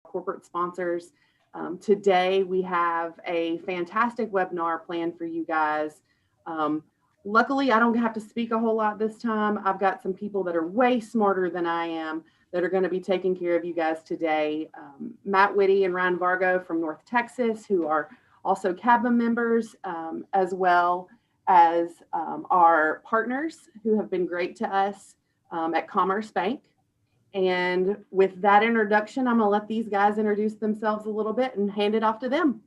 corporate sponsors. Today, we have a fantastic webinar planned for you guys. Luckily, I don't have to speak a whole lot this time. I've got some people that are way smarter than I am that are going to be taking care of you guys today. Matt Whitty and Ryan Vargo from North Texas, who are also CABMA members, as well as our partners who have been great to us at Commerce Bank. And with that introduction, I'm gonna let these guys introduce themselves a little bit and hand it off to them.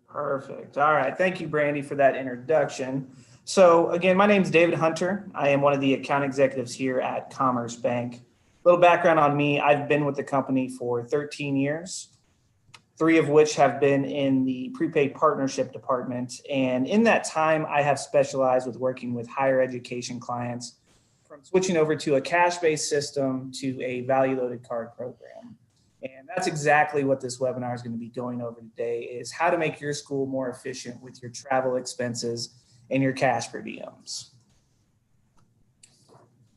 Perfect. All right. Thank you, Brandy, for that introduction. So again, my name is David Hunter. I am one of the account executives here at Commerce Bank. A little background on me. I've been with the company for 13 years, 3 of which have been in the prepaid partnership department. And in that time, I have specialized with working with higher education clients, from switching over to a cash-based system to a value-loaded card program. And that's exactly what this webinar is going to be going over today, is how to make your school more efficient with your travel expenses and your cash per diems.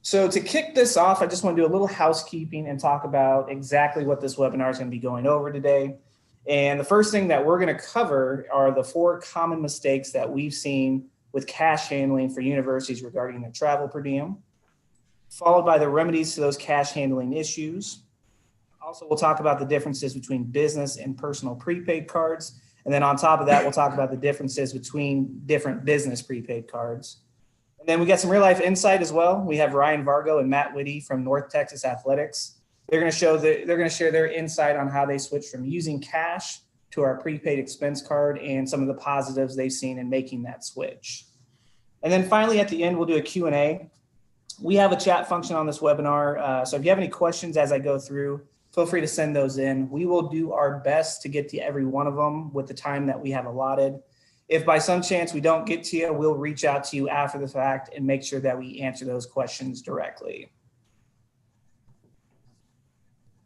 So to kick this off, I just want to do a little housekeeping and talk about exactly what this webinar is going to be going over today. And the first thing that we're going to cover are the 4 common mistakes that we've seen with cash handling for universities regarding their travel per diem, followed by the remedies to those cash handling issues. Also, we'll talk about the differences between business and personal prepaid cards. And then on top of that, we'll talk about the differences between different business prepaid cards. And then we got some real life insight as well. We have Ryan Vargo and Matt Whitty from North Texas Athletics. They're going to share their insight on how they switched from using cash to our prepaid expense card and some of the positives they've seen in making that switch. And then finally, at the end, we'll do a Q&A. We have a chat function on this webinar. So if you have any questions as I go through, feel free to send those in. We will do our best to get to every one of them with the time that we have allotted. If by some chance we don't get to you, we'll reach out to you after the fact and make sure that we answer those questions directly.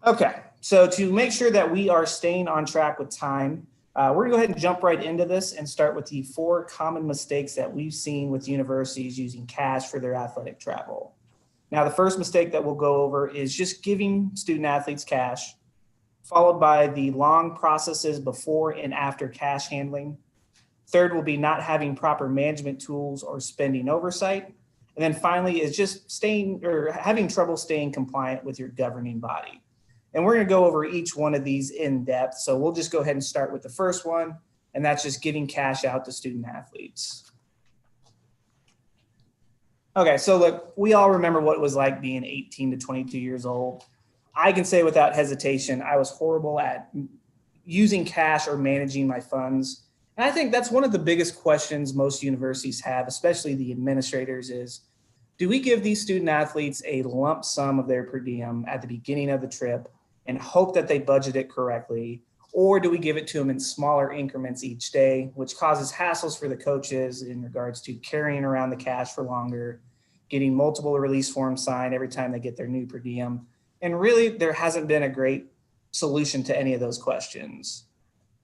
Okay, so to make sure that we are staying on track with time, we're gonna go ahead and jump right into this and start with the 4 common mistakes that we've seen with universities using cash for their athletic travel. Now, the first mistake that we'll go over is just giving student athletes cash, followed by the long processes before and after cash handling. Third will be not having proper management tools or spending oversight. And then finally is just having trouble staying compliant with your governing body. And we're going to go over each one of these in depth. So we'll just go ahead and start with the first one, and that's just giving cash out to student athletes. Okay, so look, we all remember what it was like being 18 to 22 years old. I can say without hesitation, I was horrible at using cash or managing my funds. And I think that's one of the biggest questions most universities have, especially the administrators, is do we give these student athletes a lump sum of their per diem at the beginning of the trip and hope that they budget it correctly? Or do we give it to them in smaller increments each day, which causes hassles for the coaches in regards to carrying around the cash for longer, getting multiple release forms signed every time they get their new per diem? And really, there hasn't been a great solution to any of those questions.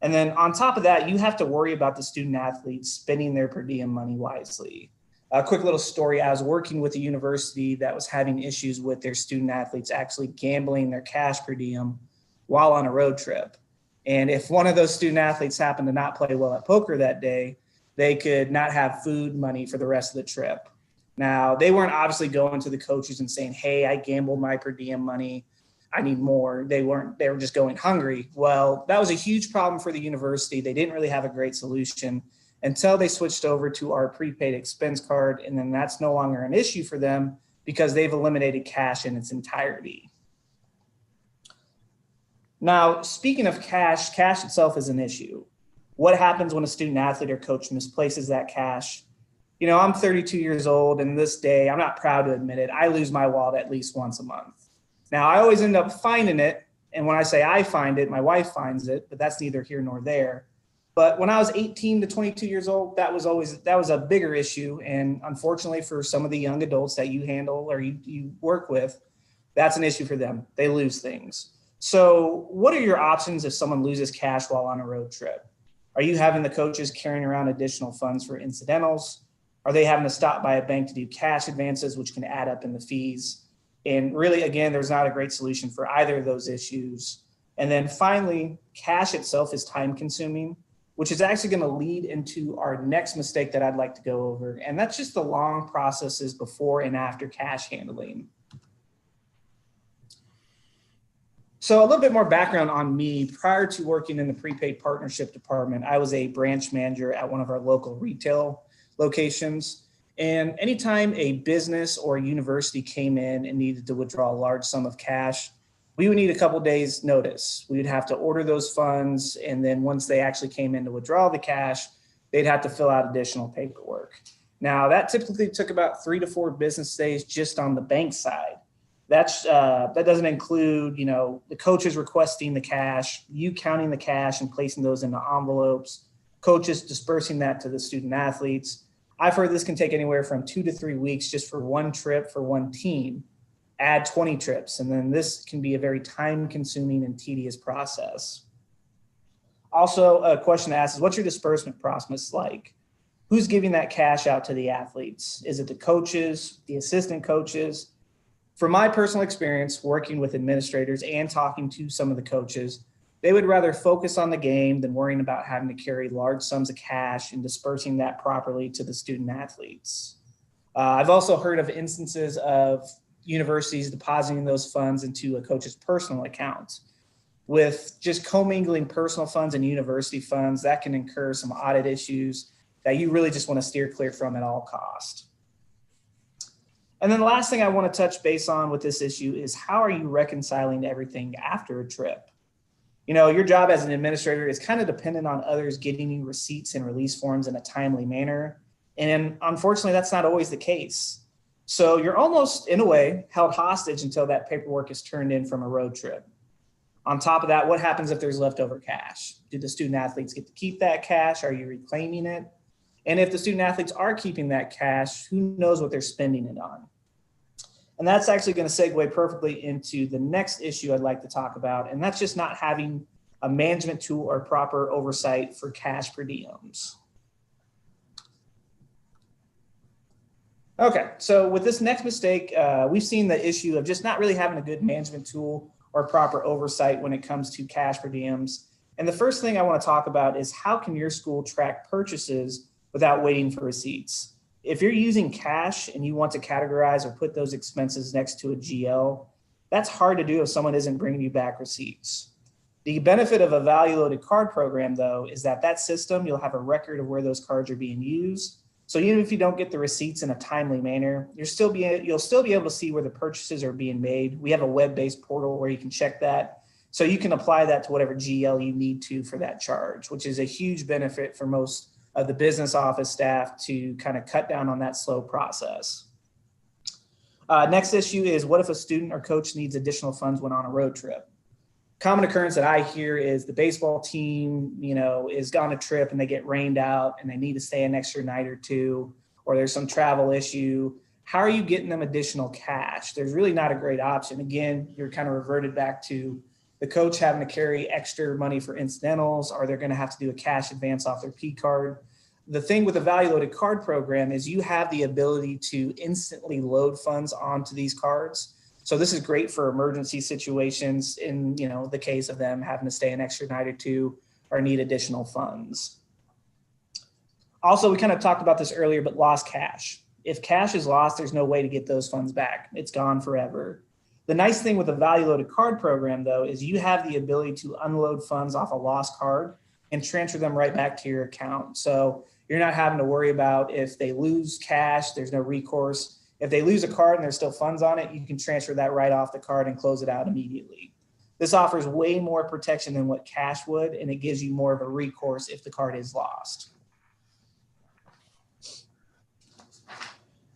And then on top of that, you have to worry about the student athletes spending their per diem money wisely. A quick little story, I was working with a university that was having issues with their student athletes actually gambling their cash per diem while on a road trip. And if one of those student athletes happened to not play well at poker that day, they could not have food money for the rest of the trip. Now, they weren't obviously going to the coaches and saying, hey, I gambled my per diem money, I need more. They were just going hungry. Well, that was a huge problem for the university. They didn't really have a great solution until they switched over to our prepaid expense card. And then that's no longer an issue for them because they've eliminated cash in its entirety. Now, speaking of cash, cash itself is an issue. What happens when a student athlete or coach misplaces that cash? You know, I'm 32 years old, and this day, I'm not proud to admit it, I lose my wallet at least once a month. Now, I always end up finding it, and when I say I find it, my wife finds it, but that's neither here nor there. But when I was 18 to 22 years old, that was a bigger issue, and unfortunately for some of the young adults that you handle or you work with, that's an issue for them. They lose things. So what are your options if someone loses cash while on a road trip? Are you having the coaches carrying around additional funds for incidentals? Are they having to stop by a bank to do cash advances, which can add up in the fees? And really, again, there's not a great solution for either of those issues. And then finally, cash itself is time consuming, which is actually going to lead into our next mistake that I'd like to go over. And that's just the long processes before and after cash handling. So a little bit more background on me. Prior to working in the prepaid partnership department, I was a branch manager at one of our local retail locations. And anytime a business or a university came in and needed to withdraw a large sum of cash, we would need a couple days notice. We would have to order those funds. And then once they actually came in to withdraw the cash, they'd have to fill out additional paperwork. Now that typically took about 3 to 4 business days just on the bank side. That doesn't include, the coaches requesting the cash, you counting the cash and placing those into envelopes, coaches dispersing that to the student athletes. I've heard this can take anywhere from 2 to 3 weeks just for one trip for one team. Add 20 trips, and then this can be a very time-consuming and tedious process. Also, a question to ask is, what's your disbursement process like? Who's giving that cash out to the athletes? Is it the coaches, the assistant coaches? From my personal experience working with administrators and talking to some of the coaches, they would rather focus on the game than worrying about having to carry large sums of cash and dispersing that properly to the student athletes. I've also heard of instances of universities depositing those funds into a coach's personal account. With just commingling personal funds and university funds, that can incur some audit issues that you really just want to steer clear from at all costs. And then the last thing I want to touch base on with this issue is, how are you reconciling everything after a trip? Your job as an administrator is kind of dependent on others getting you receipts and release forms in a timely manner. And unfortunately, that's not always the case. So you're almost, in a way, held hostage until that paperwork is turned in from a road trip. On top of that, what happens if there's leftover cash? Do the student athletes get to keep that cash? Are you reclaiming it? And if the student athletes are keeping that cash, who knows what they're spending it on? And that's actually going to segue perfectly into the next issue I'd like to talk about, and that's just not having a management tool or proper oversight for cash per diems. Okay, so with this next mistake, we've seen the issue of just not really having a good management tool or proper oversight when it comes to cash per diems. And the first thing I want to talk about is, how can your school track purchases without waiting for receipts? If you're using cash and you want to categorize or put those expenses next to a GL, that's hard to do if someone isn't bringing you back receipts. The benefit of a value loaded card program, though, is that system, you'll have a record of where those cards are being used. So even if you don't get the receipts in a timely manner, you'll still be able to see where the purchases are being made. We have a web-based portal where you can check that. So you can apply that to whatever GL you need to for that charge, which is a huge benefit for most of the business office staff to kind of cut down on that slow process. Next issue is, what if a student or coach needs additional funds when on a road trip? Common occurrence that I hear is the baseball team, is on a trip and they get rained out and they need to stay an extra night or two, or there's some travel issue. How are you getting them additional cash? There's really not a great option. Again, you're kind of reverted back to the coach having to carry extra money for incidentals, or they're going to have to do a cash advance off their P card. The thing with the value loaded card program is you have the ability to instantly load funds onto these cards. So this is great for emergency situations in, the case of them having to stay an extra night or two or need additional funds. Also, we kind of talked about this earlier, but lost cash. If cash is lost, there's no way to get those funds back. It's gone forever. The nice thing with the value loaded card program, though, is you have the ability to unload funds off a lost card and transfer them right back to your account. So you're not having to worry about if they lose cash, there's no recourse. If they lose a card and there's still funds on it, you can transfer that right off the card and close it out immediately. This offers way more protection than what cash would, and it gives you more of a recourse if the card is lost.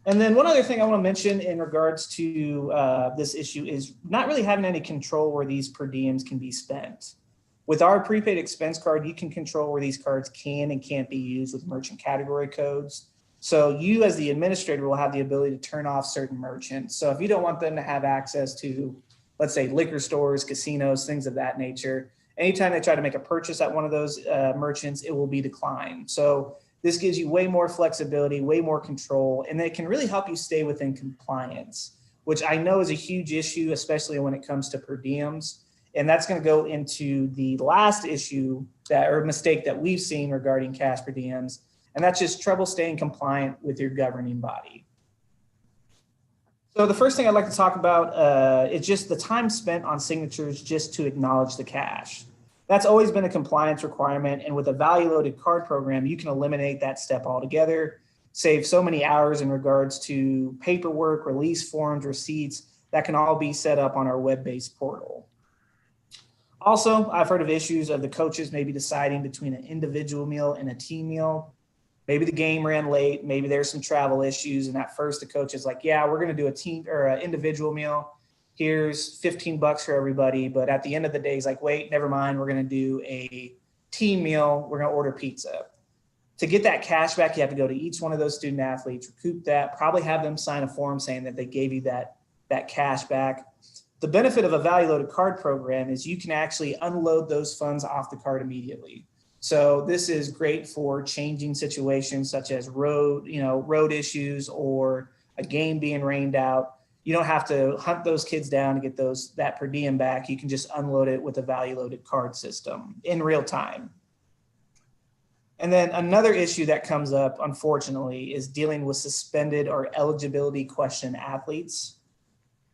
And then one other thing I want to mention in regards to this issue is not really having any control where these per diems can be spent. With our prepaid expense card, you can control where these cards can and can't be used with merchant category codes. So you as the administrator will have the ability to turn off certain merchants. So if you don't want them to have access to, let's say, liquor stores, casinos, things of that nature, anytime they try to make a purchase at one of those merchants, it will be declined. So this gives you way more flexibility, way more control, and it can really help you stay within compliance, which I know is a huge issue, especially when it comes to per diems. And that's going to go into the last issue or mistake that we've seen regarding cash per diems. And that's just trouble staying compliant with your governing body. So the first thing I'd like to talk about is just the time spent on signatures just to acknowledge the cash. That's always been a compliance requirement. And with a value loaded card program, you can eliminate that step altogether, save so many hours in regards to paperwork, release forms, receipts that can all be set up on our web-based portal. Also, I've heard of issues of the coaches maybe deciding between an individual meal and a team meal. Maybe the game ran late, maybe there's some travel issues, and at first the coach is like, yeah, we're going to do a team or an individual meal. Here's $15 for everybody. But at the end of the day, he's like, wait, never mind. We're going to do a team meal. We're going to order pizza. To get that cash back, you have to go to each one of those student athletes, recoup that, probably have them sign a form saying that they gave you that cash back. The benefit of a value loaded card program is you can actually unload those funds off the card immediately. So this is great for changing situations such as road issues or a game being rained out. You don't have to hunt those kids down to get that per diem back. You can just unload it with a value loaded card system in real time. And then another issue that comes up, unfortunately, is dealing with suspended or eligibility question athletes.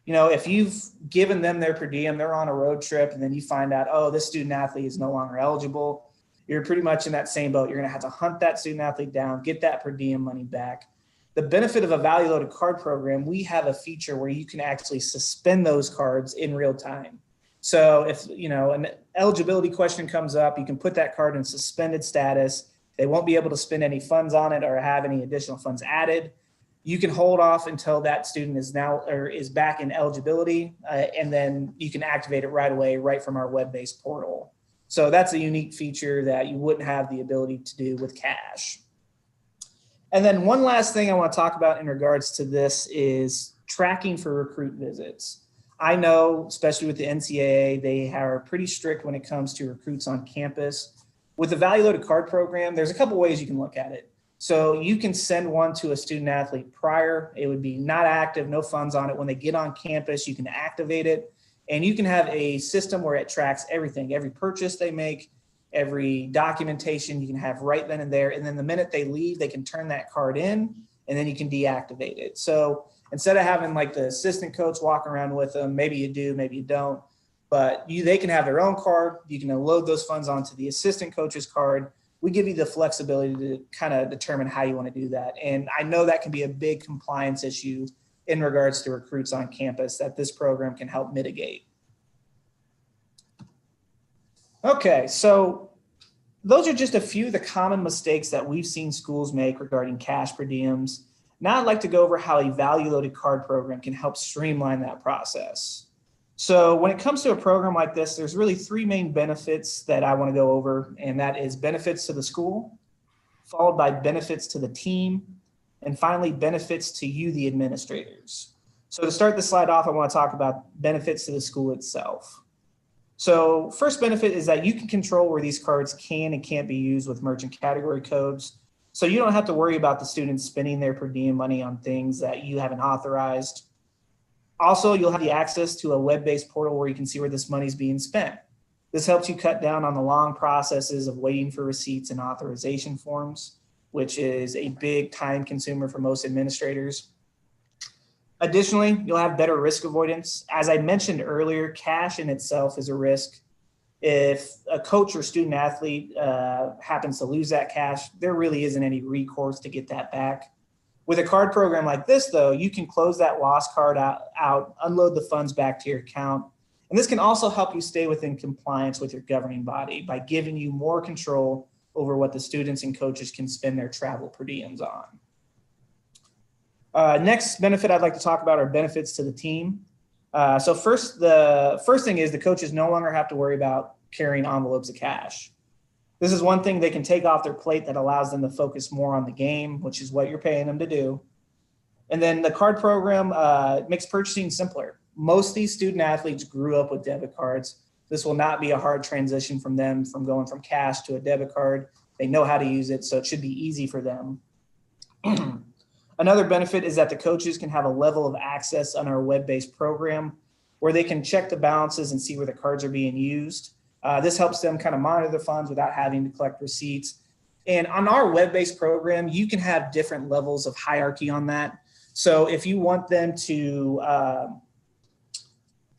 If you've given them their per diem, they're on a road trip, and then you find out, oh, this student athlete is no longer eligible, you're pretty much in that same boat. You're going to have to hunt that student athlete down, get that per diem money back. The benefit of a value loaded card program, we have a feature where you can actually suspend those cards in real time. So if an eligibility question comes up, you can put that card in suspended status. They won't be able to spend any funds on it or have any additional funds added. You can hold off until that student is back in eligibility, and then you can activate it right away, right from our web-based portal. So that's a unique feature that you wouldn't have the ability to do with cash. And then one last thing I want to talk about in regards to this is tracking for recruit visits. I know, especially with the NCAA, they are pretty strict when it comes to recruits on campus. With the value loaded card program, there's a couple ways you can look at it. So you can send one to a student athlete prior. It would be not active, no funds on it. When they get on campus, you can activate it. And you can have a system where it tracks everything, every purchase they make, every documentation you can have right then and there. And then the minute they leave, they can turn that card in, and then you can deactivate it. So instead of having like the assistant coach walk around with them, maybe you do, maybe you don't, but they can have their own card. You can load those funds onto the assistant coach's card. We give you the flexibility to kind of determine how you want to do that. And I know that can be a big compliance issue in regards to recruits on campus that this program can help mitigate. Okay, so those are just a few of the common mistakes that we've seen schools make regarding cash per diems. Now I'd like to go over how a value loaded card program can help streamline that process. So when it comes to a program like this, there's really three main benefits that I want to go over, and that is benefits to the school, followed by benefits to the team, and finally benefits to you, the administrators. So to start the slide off, I want to talk about benefits to the school itself. So first benefit is that you can control where these cards can and can't be used with merchant category codes. So you don't have to worry about the students spending their per diem money on things that you haven't authorized. Also, you'll have the access to a web-based portal where you can see where this money is being spent. This helps you cut down on the long processes of waiting for receipts and authorization forms, which is a big time consumer for most administrators. Additionally, you'll have better risk avoidance. As I mentioned earlier, cash in itself is a risk. If a coach or student athlete happens to lose that cash, there really isn't any recourse to get that back. With a card program like this, though, you can close that lost card out, unload the funds back to your account. And this can also help you stay within compliance with your governing body by giving you more control over what the students and coaches can spend their travel per diems on. Next benefit I'd like to talk about are benefits to the team. So the first thing is the coaches no longer have to worry about carrying envelopes of cash. This is one thing they can take off their plate that allows them to focus more on the game, which is what you're paying them to do. And then the card program makes purchasing simpler. Most of these student athletes grew up with debit cards. This will not be a hard transition from them from going from cash to a debit card. They know how to use it, so it should be easy for them. Another benefit is that the coaches can have a level of access on our web-based program where they can check the balances and see where the cards are being used. This helps them kind of monitor the funds without having to collect receipts. And on our web-based program, you can have different levels of hierarchy on that. So if you want them to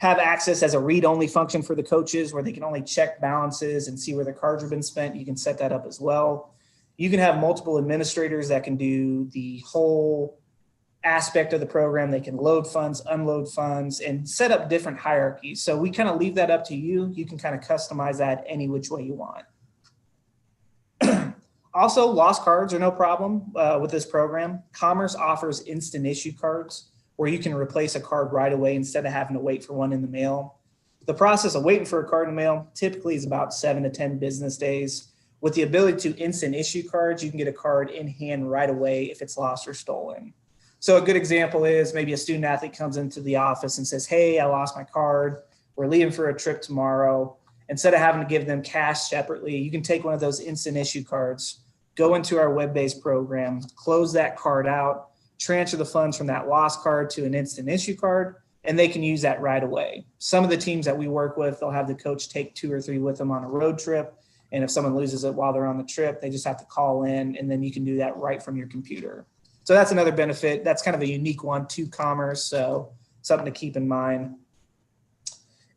have access as a read-only function for the coaches where they can only check balances and see where their cards have been spent, you can set that up as well. You can have multiple administrators that can do the whole aspect of the program. They can load funds, unload funds, and set up different hierarchies. So we kind of leave that up to you. You can kind of customize that any which way you want. Also, lost cards are no problem with this program. Commerce offers instant issue cards where you can replace a card right away instead of having to wait for one in the mail. The process of waiting for a card in the mail typically is about 7 to 10 business days. With the ability to instant issue cards, you can get a card in hand right away if it's lost or stolen. So a good example is maybe a student athlete comes into the office and says, hey, I lost my card. We're leaving for a trip tomorrow. Instead of having to give them cash separately, you can take one of those instant issue cards, go into our web-based program, close that card out, transfer the funds from that lost card to an instant issue card, and they can use that right away. Some of the teams that we work with, they'll have the coach take 2 or 3 with them on a road trip. And if someone loses it while they're on the trip, they just have to call in, and then you can do that right from your computer. So that's another benefit. That's kind of a unique one to Commerce, so something to keep in mind.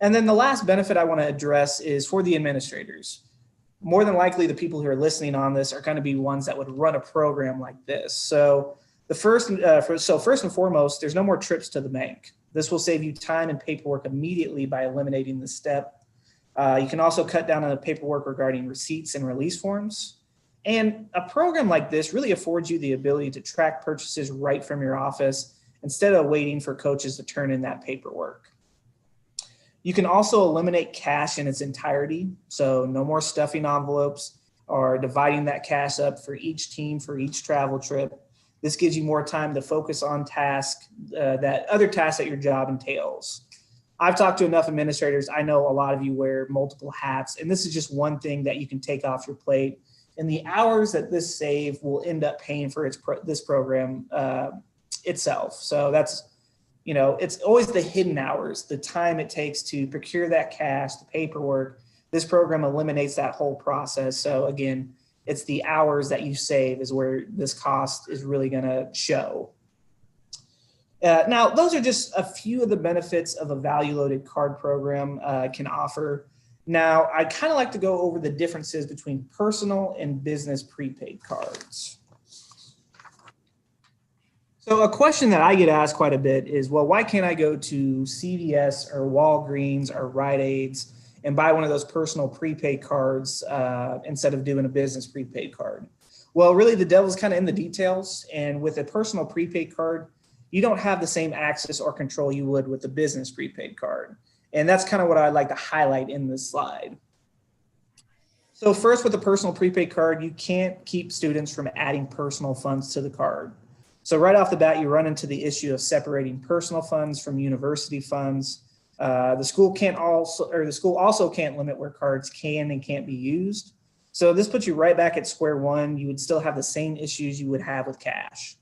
And then the last benefit I want to address is for the administrators. More than likely, the people who are listening on this are going to be ones that would run a program like this. So first and foremost, there's no more trips to the bank. This will save you time and paperwork immediately by eliminating this step. You can also cut down on the paperwork regarding receipts and release forms. And a program like this really affords you the ability to track purchases right from your office instead of waiting for coaches to turn in that paperwork. You can also eliminate cash in its entirety. So no more stuffing envelopes or dividing that cash up for each team for each travel trip. This gives you more time to focus on tasks, that other tasks that your job entails. I've talked to enough administrators. I know a lot of you wear multiple hats, and this is just one thing that you can take off your plate. And the hours that this save will end up paying for this program itself. So that's, it's always the hidden hours, the time it takes to procure that cash, the paperwork. This program eliminates that whole process. So again, it's the hours that you save is where this cost is really going to show. Now, those are just a few of the benefits of a value-loaded card program can offer. Now, I kind of like to go over the differences between personal and business prepaid cards. So a question that I get asked quite a bit is, well, why can't I go to CVS or Walgreens or Rite Aids and buy one of those personal prepaid cards instead of doing a business prepaid card? Well, really, the devil's kind of in the details. And with a personal prepaid card, you don't have the same access or control you would with a business prepaid card. And that's kind of what I'd like to highlight in this slide. So first, with a personal prepaid card, you can't keep students from adding personal funds to the card. So right off the bat, you run into the issue of separating personal funds from university funds. The school also can't limit where cards can and can't be used. So this puts you right back at square one. You would still have the same issues you would have with cash.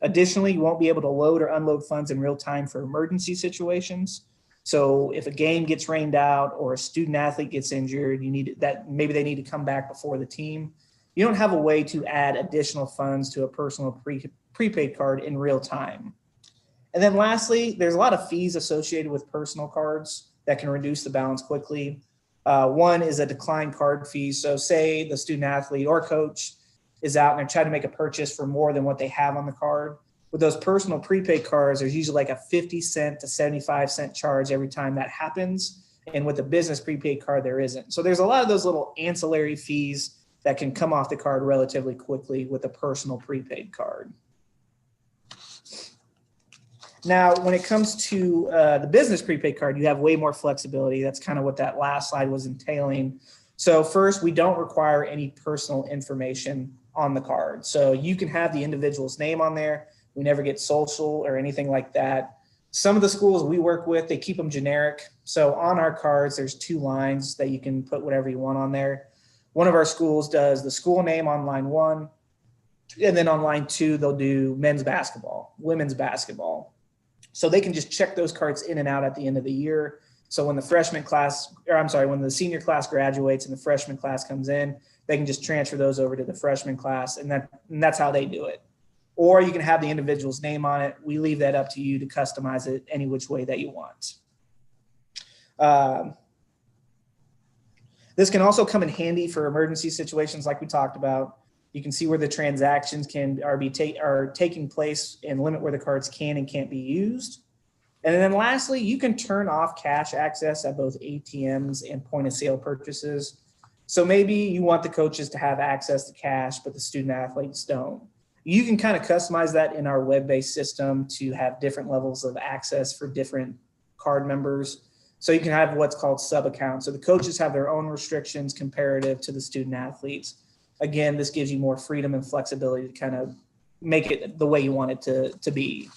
Additionally, you won't be able to load or unload funds in real time for emergency situations. So if a game gets rained out or a student athlete gets injured, maybe they need to come back before the team. You don't have a way to add additional funds to a personal prepaid card in real time. And then lastly, there's a lot of fees associated with personal cards that can reduce the balance quickly. One is a decline card fee. So say the student athlete or coach is out and they're trying to make a purchase for more than what they have on the card. With those personal prepaid cards, there's usually like a 50-cent to 75-cent charge every time that happens. And with a business prepaid card, there isn't. So there's a lot of those little ancillary fees that can come off the card relatively quickly with a personal prepaid card. Now, when it comes to the business prepaid card, you have way more flexibility. That's kind of what that last slide was entailing. So first, we don't require any personal information on the card. So you can have the individual's name on there. We never get social or anything like that. Some of the schools we work with, they keep them generic. So on our cards, there's 2 lines that you can put whatever you want on there. One of our schools does the school name on line 1, and then on line 2, they'll do men's basketball, women's basketball. So they can just check those cards in and out at the end of the year. So when the when the senior class graduates and the freshman class comes in, they can just transfer those over to the freshman class, and that's how they do it. Or you can have the individual's name on it. We leave that up to you to customize it any which way that you want. This can also come in handy for emergency situations like we talked about. You can see where the transactions are taking place and limit where the cards can and can't be used. And then lastly, you can turn off cash access at both ATMs and point of sale purchases. So maybe you want the coaches to have access to cash, but the student athletes don't. You can kind of customize that in our web-based system to have different levels of access for different card members. So you can have what's called sub-accounts. So the coaches have their own restrictions comparative to the student athletes. Again, this gives you more freedom and flexibility to kind of make it the way you want it to be.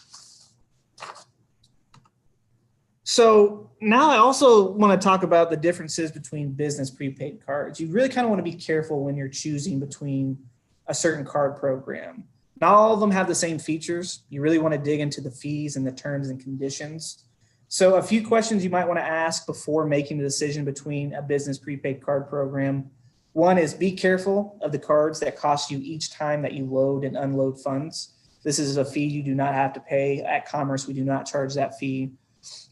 So now I also want to talk about the differences between business prepaid cards. You really kind of want to be careful when you're choosing between a certain card program. Not all of them have the same features. You really want to dig into the fees and the terms and conditions. So a few questions you might want to ask before making the decision between a business prepaid card program. One is be careful of the cards that cost you each time that you load and unload funds. This is a fee you do not have to pay. At Commerce, we do not charge that fee.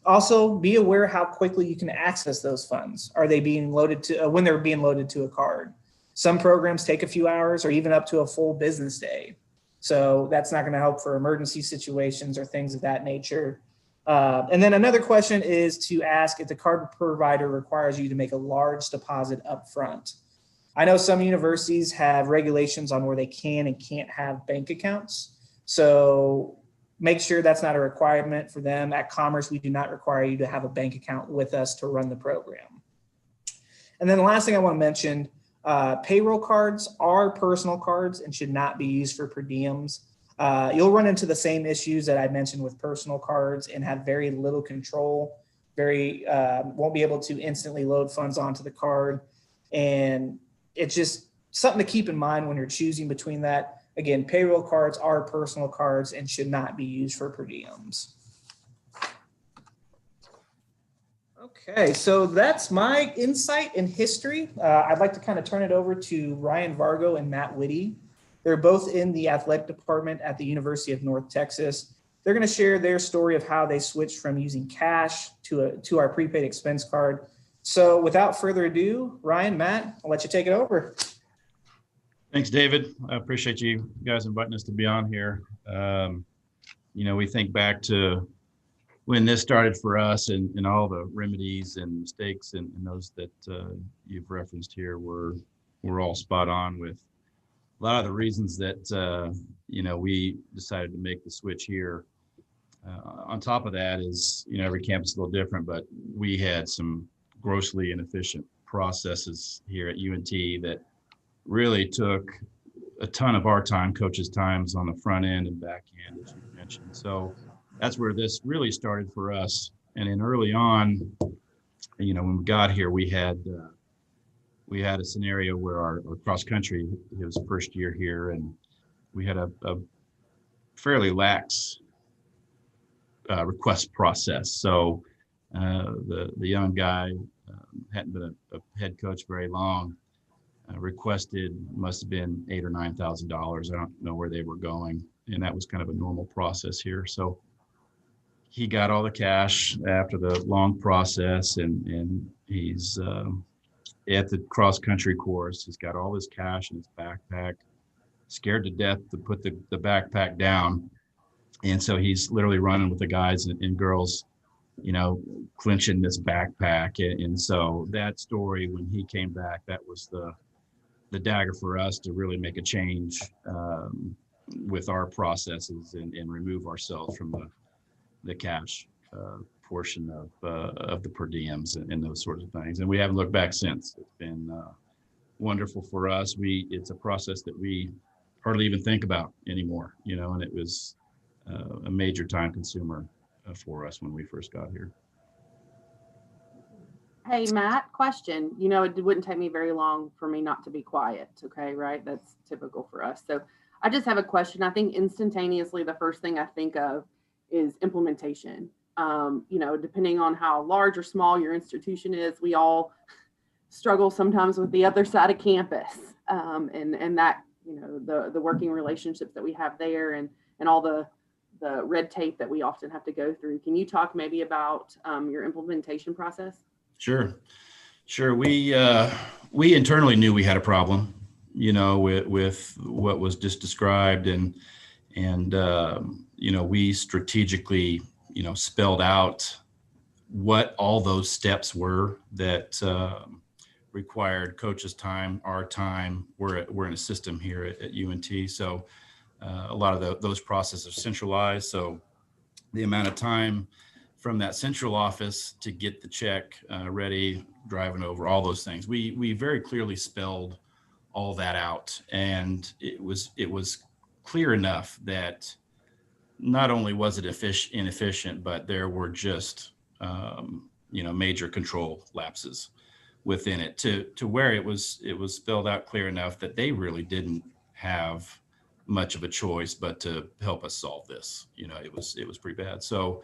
Also, be aware how quickly you can access those funds. Are they being loaded to when they're being loaded to a card? Some programs take a few hours or even up to a full business day. So that's not going to help for emergency situations or things of that nature. And then another question is to ask if the card provider requires you to make a large deposit up front. I know some universities have regulations on where they can and can't have bank accounts. So make sure that's not a requirement for them. At Commerce, we do not require you to have a bank account with us to run the program. And then the last thing I want to mention, payroll cards are personal cards and should not be used for per diems. You'll run into the same issues that I mentioned with personal cards and have very little control, won't be able to instantly load funds onto the card. And it's just something to keep in mind when you're choosing between that. Again, payroll cards are personal cards and should not be used for per diems. Okay, so that's my insight in history. I'd like to kind of turn it over to Ryan Vargo and Matt Whitty. They're both in the athletic department at the University of North Texas. They're going to share their story of how they switched from using cash to our prepaid expense card. So without further ado, Ryan, Matt, I'll let you take it over. Thanks, David. I appreciate you guys inviting us to be on here. We think back to when this started for us and all the remedies and mistakes and those that you've referenced here were all spot on with a lot of the reasons that, we decided to make the switch here. On top of that is, every campus is a little different, but we had some grossly inefficient processes here at UNT that really took a ton of our time, coaches' times on the front end and back end, as you mentioned. So that's where this really started for us. And then early on, when we got here, we had a scenario where our cross country, it was first year here, and we had a fairly lax request process. So the young guy hadn't been a head coach very long. Requested must have been $8,000 or $9,000. I don't know where they were going, and that was kind of a normal process here. So he got all the cash after the long process, and he's at the cross country course. He's got all his cash in his backpack, scared to death to put the backpack down, and so he's literally running with the guys and girls, clinching this backpack. And so that story, when he came back, that was the dagger for us to really make a change with our processes and remove ourselves from the cash portion of the per diems and those sorts of things. And we haven't looked back since. It's been wonderful for us. It's a process that we hardly even think about anymore, and it was a major time consumer for us when we first got here. Hey, Matt, question. It wouldn't take me very long for me not to be quiet. Okay, right? That's typical for us. So I just have a question. I think instantaneously, the first thing I think of is implementation. Depending on how large or small your institution is, we all struggle sometimes with the other side of campus, and that, the working relationships that we have there, and all the red tape that we often have to go through. Can you talk maybe about your implementation process? Sure. We internally knew we had a problem, with what was just described, and we strategically, spelled out what all those steps were that required coaches' time, our time. We're in a system here at UNT, so a lot of those processes are centralized. So the amount of time from that central office to get the check ready, driving over, all those things, we very clearly spelled all that out, and it was clear enough that not only was it inefficient, but there were just major control lapses within it, to where it was spelled out clear enough that they really didn't have much of a choice but to help us solve this. It was pretty bad. So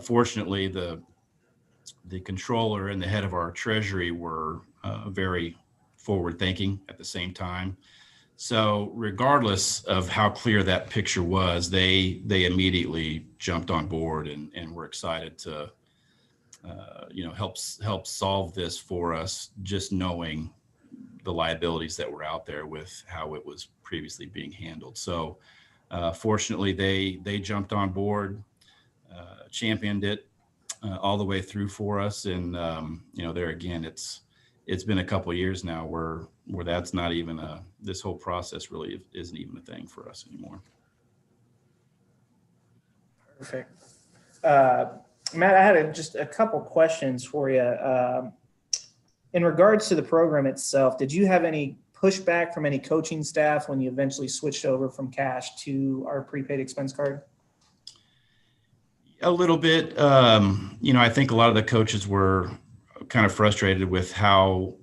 fortunately, the controller and the head of our treasury were very forward thinking at the same time. So regardless of how clear that picture was, they immediately jumped on board and were excited to help solve this for us, just knowing the liabilities that were out there with how it was previously being handled. So fortunately, they jumped on board, championed it all the way through for us. And there again, it's been a couple of years now where that's not even this whole process really isn't even a thing for us anymore. Perfect. Matt, I had just a couple questions for you. In regards to the program itself, did you have any pushback from any coaching staff when you eventually switched over from cash to our prepaid expense card? A little bit. I think a lot of the coaches were kind of frustrated with how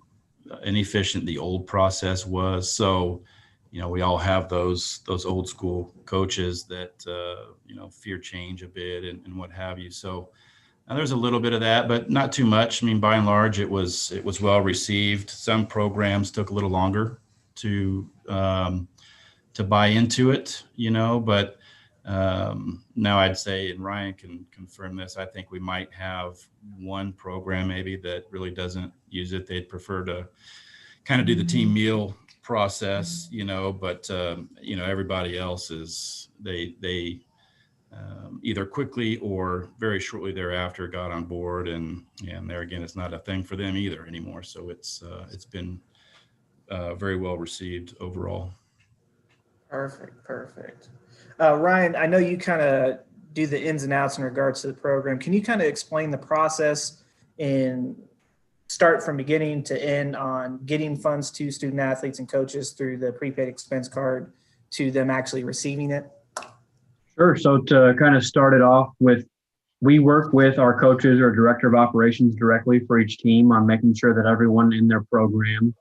inefficient the old process was. So, we all have those old school coaches that, fear change a bit and what have you. So there's a little bit of that, but not too much. I mean, by and large, it was well received. Some programs took a little longer to buy into it, but now I'd say, and Ryan can confirm this, I think we might have one program maybe that really doesn't use it. They'd prefer to kind of do the team meal process, but everybody else is, they either quickly or very shortly thereafter got on board, and there again, it's not a thing for them either anymore. So it's been very well received overall. Perfect. Ryan, I know you kind of do the ins and outs in regards to the program. Can you kind of explain the process and start from beginning to end on getting funds to student athletes and coaches through the prepaid expense card to them actually receiving it? Sure. So to kind of start it off with, we work with our coaches or director of operations directly for each team on making sure that everyone in their program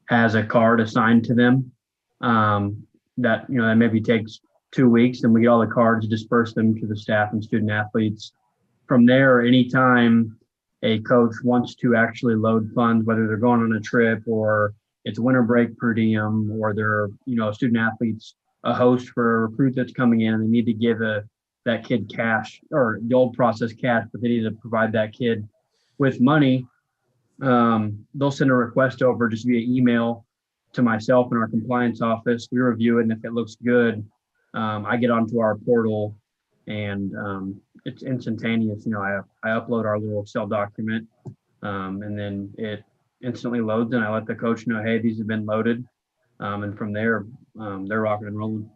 has a card assigned to them. That maybe takes 2 weeks, and we get all the cards, disperse them to the staff and student athletes. From there, anytime a coach wants to actually load funds, whether they're going on a trip or it's winter break per diem, or they're, student athletes a host for a recruit that's coming in, and they need to give that kid cash, or the old process cash, but they need to provide that kid with money. They'll send a request over just via email to myself and our compliance office. We review it, and if it looks good, I get onto our portal, and it's instantaneous. I upload our little Excel document, and then it instantly loads, and I let the coach know, hey, these have been loaded. And from there, they're rocking and rolling.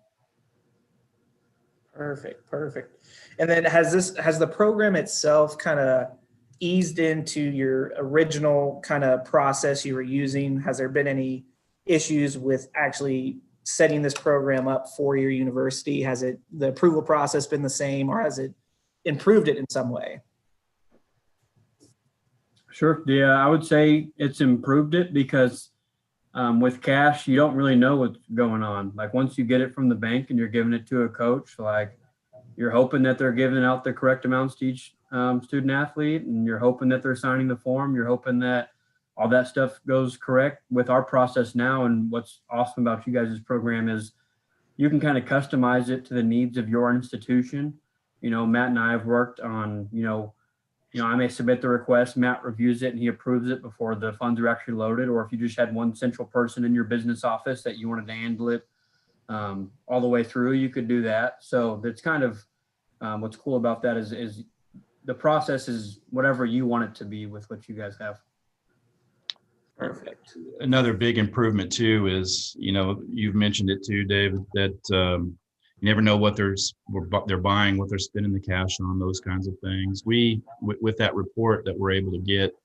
Perfect. And then has the program itself kind of eased into your original kind of process you were using? Has there been any issues with actually setting this program up for your university? Has the approval process been the same, or has it improved it in some way? Sure. Yeah, I would say it's improved it, because with cash, you don't really know what's going on. Like once you get it from the bank and you're giving it to a coach, like you're hoping that they're giving out the correct amounts to each student athlete, and you're hoping that they're signing the form. You're hoping that all that stuff goes correct with our process now. And what's awesome about you guys' program is you can kind of customize it to the needs of your institution. Matt and I have worked on, I may submit the request, Matt reviews it, and he approves it before the funds are actually loaded. Or if you just had one central person in your business office that you wanted to handle it all the way through, you could do that. So that's kind of what's cool about that is the process is whatever you want it to be with what you guys have. Perfect. Another big improvement too is, you've mentioned it too, David, that you never know what they're buying, what they're spending the cash on, those kinds of things. With that report that we're able to get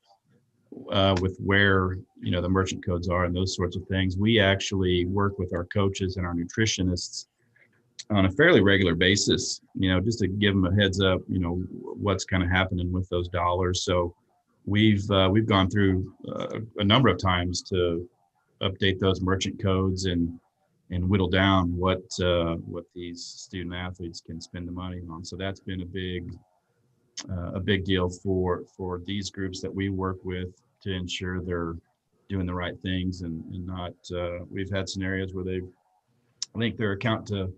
with where, the merchant codes are and those sorts of things, we actually work with our coaches and our nutritionists on a fairly regular basis, just to give them a heads up, what's kind of happening with those dollars. So we've gone through a number of times to update those merchant codes and whittle down what these student athletes can spend the money on. So that's been a big deal for these groups that we work with to ensure they're doing the right things and not. We've had scenarios where they've linked their account to,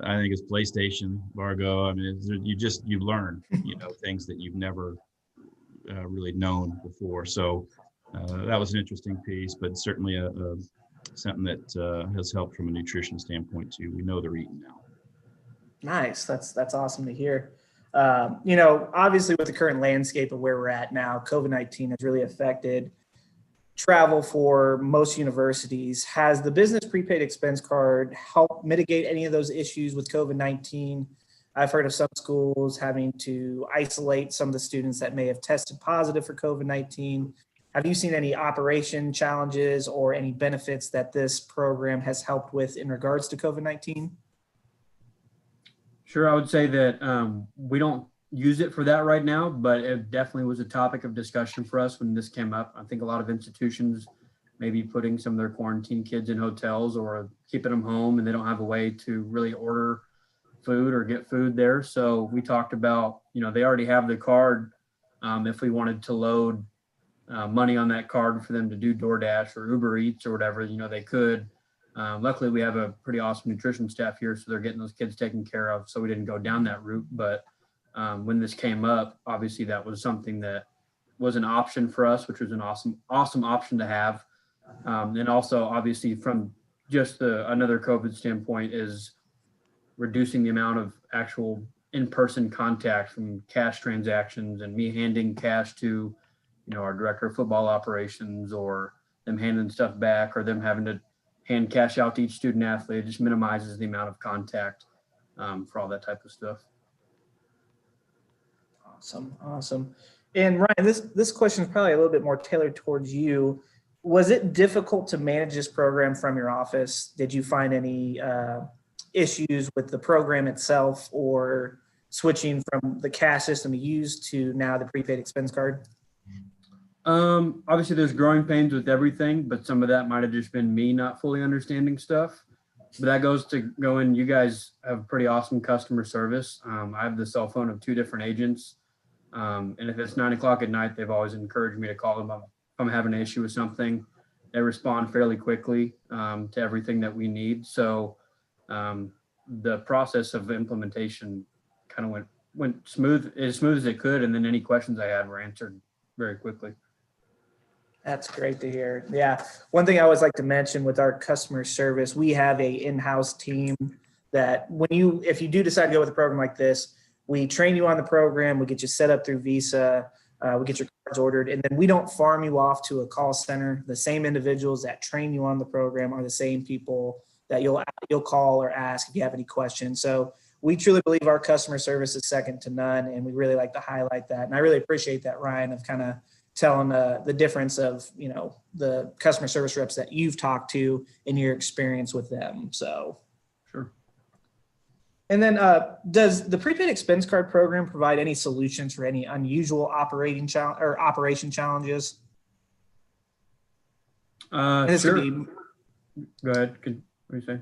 I think it's PlayStation, Vargo. I mean, you learn, things that you've never really known before. So that was an interesting piece, but certainly something that has helped from a nutrition standpoint too. We know they're eating now. Nice. That's awesome to hear. Obviously with the current landscape of where we're at now, COVID-19 has really affected travel for most universities. Has the business prepaid expense card helped mitigate any of those issues with COVID-19? I've heard of some schools having to isolate some of the students that may have tested positive for COVID-19. Have you seen any operation challenges or any benefits that this program has helped with in regards to COVID-19? Sure, I would say that we don't use it for that right now, but it definitely was a topic of discussion for us when this came up. I think a lot of institutions may be putting some of their quarantine kids in hotels or keeping them home, and they don't have a way to really order food or get food there. So we talked about, they already have the card. If we wanted to load money on that card for them to do DoorDash or Uber Eats or whatever, they could. Luckily, we have a pretty awesome nutrition staff here, so they're getting those kids taken care of. So we didn't go down that route. But when this came up, obviously that was something that was an option for us, which was an awesome option to have. And also, obviously, from just another COVID standpoint, is reducing the amount of actual in-person contact from cash transactions and me handing cash to, our director of football operations, or them handing stuff back, or them having to hand cash out to each student athlete. It just minimizes the amount of contact for all that type of stuff. Awesome. And Ryan, this question is probably a little bit more tailored towards you. Was it difficult to manage this program from your office? Did you find any issues with the program itself, or switching from the cash system you used to now the prepaid expense card? Obviously there's growing pains with everything, but some of that might have just been me not fully understanding stuff. But that goes to going, you guys have pretty awesome customer service. I have the cell phone of 2 different agents. And if it's 9 o'clock at night, they've always encouraged me to call them if I'm having an issue with something. They respond fairly quickly to everything that we need. So the process of implementation kind of went as smooth as it could. And then any questions I had were answered very quickly. That's great to hear. Yeah. One thing I always like to mention with our customer service, we have a in-house team that if you do decide to go with a program like this, we train you on the program, we get you set up through Visa, we get your cards ordered, and then we don't farm you off to a call center. The same individuals that train you on the program are the same people that you'll call or ask if you have any questions. So we truly believe our customer service is second to none, and we really like to highlight that. And I really appreciate that, Ryan, of kind of telling the difference of, the customer service reps that you've talked to and your experience with them. So, sure. And then does the prepaid expense card program provide any solutions for any unusual operation challenges? Sure. Go ahead. What do you say?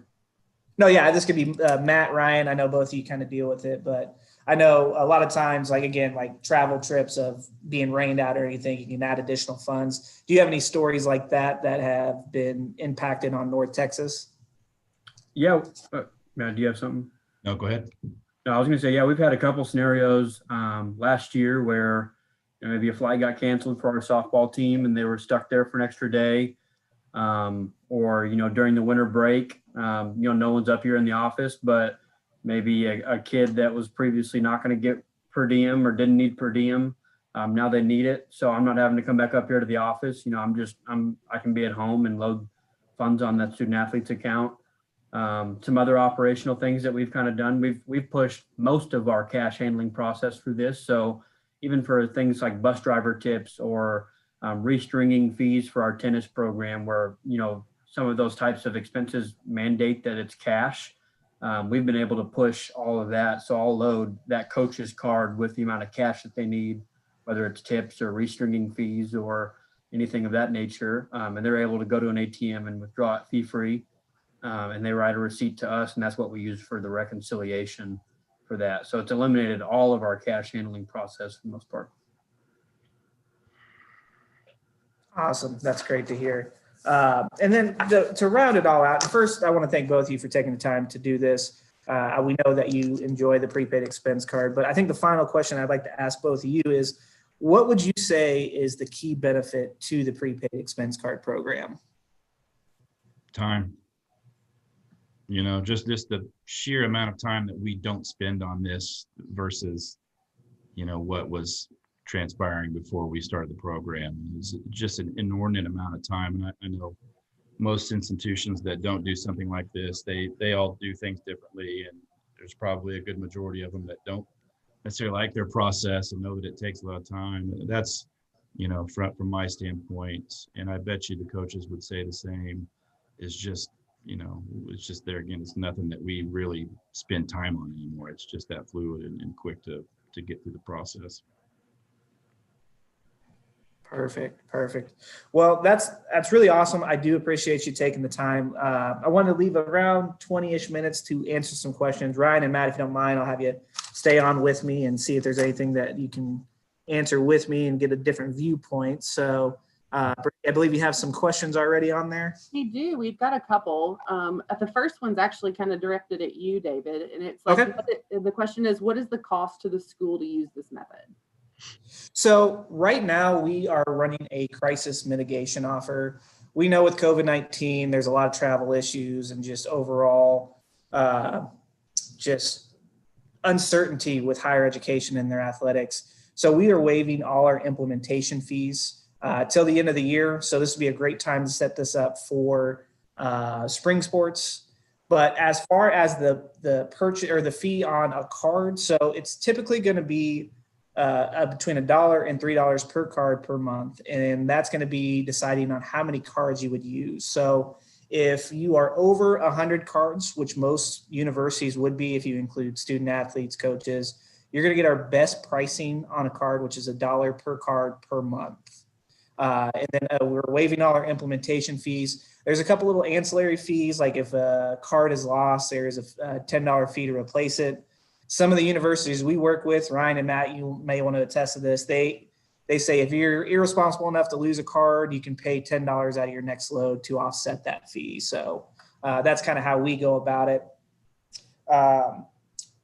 No, yeah, this could be Matt, Ryan. I know both of you kind of deal with it, but I know a lot of times, like again, like travel trips of being rained out or anything, you can add additional funds. Do you have any stories like that that have been impacted on North Texas? Yeah. Matt, do you have something? No, go ahead. No, I was going to say, yeah, we've had a couple scenarios last year where maybe a flight got canceled for our softball team and they were stuck there for an extra day. Or, during the winter break, no one's up here in the office, but maybe a kid that was previously not going to get per diem or didn't need per diem. Now they need it. So I'm not having to come back up here to the office. I can be at home and load funds on that student athlete's account. Some other operational things that we've kind of done. We've pushed most of our cash handling process through this. So even for things like bus driver tips or restringing fees for our tennis program, where some of those types of expenses mandate that it's cash, we've been able to push all of that. So I'll load that coach's card with the amount of cash that they need, whether it's tips or restringing fees or anything of that nature, and they're able to go to an ATM and withdraw it fee-free. And they write a receipt to us, and that's what we use for the reconciliation for that. So it's eliminated all of our cash handling process for the most part. Awesome. That's great to hear. And then to round it all out, first, I want to thank both of you for taking the time to do this. We know that you enjoy the prepaid expense card, but I think the final question I'd like to ask both of you is, what would you say is the key benefit to the prepaid expense card program? Time. Just the sheer amount of time that we don't spend on this versus, what was transpiring before we started the program is just an inordinate amount of time. And I know most institutions that don't do something like this, they all do things differently. And there's probably a good majority of them that don't necessarily like their process and know that it takes a lot of time. That's, from my standpoint, and I bet you the coaches would say the same, is just, it's just there again, it's nothing that we really spend time on anymore. It's just that fluid and quick to get through the process. Perfect. Well, that's really awesome. I do appreciate you taking the time. I want to leave around 20-ish minutes to answer some questions. Ryan and Matt, if you don't mind, I'll have you stay on with me and see if there's anything that you can answer with me and get a different viewpoint. So I believe you have some questions already on there. We do. We've got a couple. The first one's actually kind of directed at you, David. And it's like, okay. The question is, what is the cost to the school to use this method? So right now we are running a crisis mitigation offer. We know with COVID-19, there's a lot of travel issues and just overall just uncertainty with higher education and their athletics. So we are waiving all our implementation fees till the end of the year. So this would be a great time to set this up for spring sports. But as far as the purchase or the fee on a card, so it's typically going to be between $1 and $3 per card per month. And that's going to be deciding on how many cards you would use. So if you are over 100 cards, which most universities would be if you include student athletes, coaches, you're going to get our best pricing on a card, which is $1 per card per month. And then we're waiving all our implementation fees. There's a couple little ancillary fees, like if a card is lost, there's a $10 fee to replace it. Some of the universities we work with, Ryan and Matt, you may want to attest to this. They say if you're irresponsible enough to lose a card, you can pay $10 out of your next load to offset that fee. So that's kind of how we go about it.